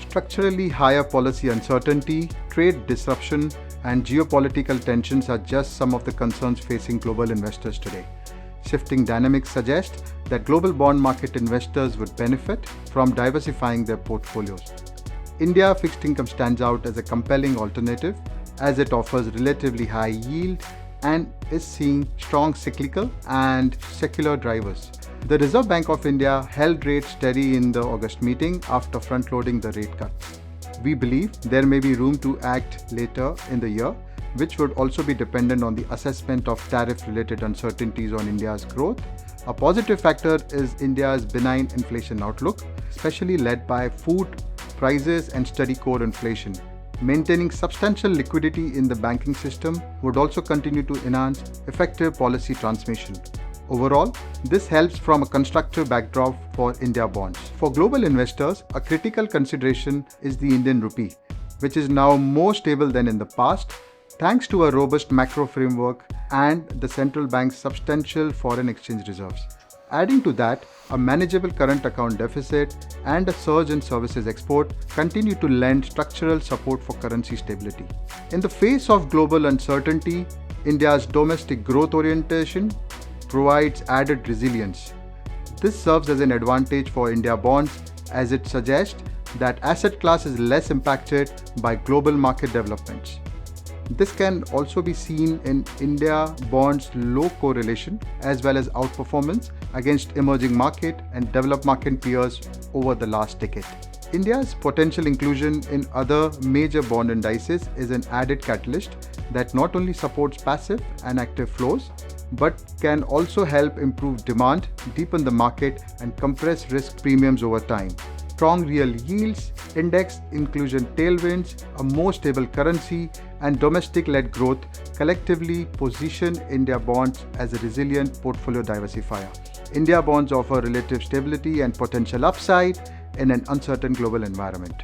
Structurally higher policy uncertainty, trade disruption, and geopolitical tensions are just some of the concerns facing global investors today. Shifting dynamics suggest that global bond market investors would benefit from diversifying their portfolios. India fixed income stands out as a compelling alternative as it offers relatively high yield and is seeing strong cyclical and secular drivers. The Reserve Bank of India held rates steady in the August meeting after front-loading the rate cuts. We believe there may be room to act later in the year, which would also be dependent on the assessment of tariff-related uncertainties on India's growth. A positive factor is India's benign inflation outlook, especially led by food prices and steady core inflation. Maintaining substantial liquidity in the banking system would also continue to enhance effective policy transmission. Overall, this helps from a constructive backdrop for India bonds. For global investors, a critical consideration is the Indian rupee, which is now more stable than in the past, thanks to a robust macro framework and the central bank's substantial foreign exchange reserves. Adding to that, a manageable current account deficit and a surge in services export continue to lend structural support for currency stability. In the face of global uncertainty, India's domestic growth orientation provides added resilience. This serves as an advantage for India bonds as it suggests that asset class is less impacted by global market developments. This can also be seen in India bonds' low correlation as well as outperformance against emerging market and developed market peers over the last decade. India's potential inclusion in other major bond indices is an added catalyst that not only supports passive and active flows, but can also help improve demand, deepen the market, and compress risk premiums over time. Strong real yields, index inclusion tailwinds, a more stable currency, and domestic-led growth collectively position India bonds as a resilient portfolio diversifier. India bonds offer relative stability and potential upside in an uncertain global environment.